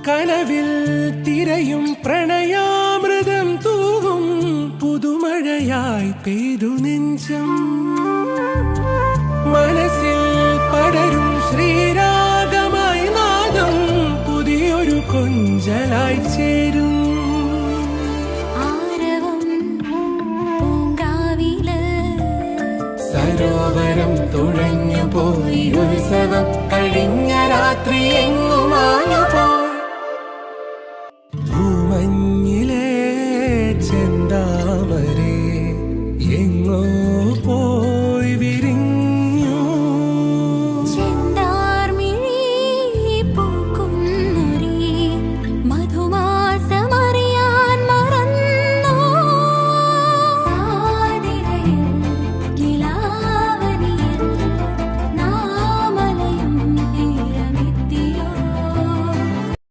കനവിൽ തിരയും പ്രണയാമൃതം തൂവും പുതുമഴയായി പെയ്തു നെഞ്ചം മനസ്സിൽ പടരും ശ്രീരാഗമായി നാദം പുതിയൊരു കൊഞ്ചലായി ചേരും സരോവരം തുഴഞ്ഞു പോയി ഉത്സവം കഴിഞ്ഞ രാത്രി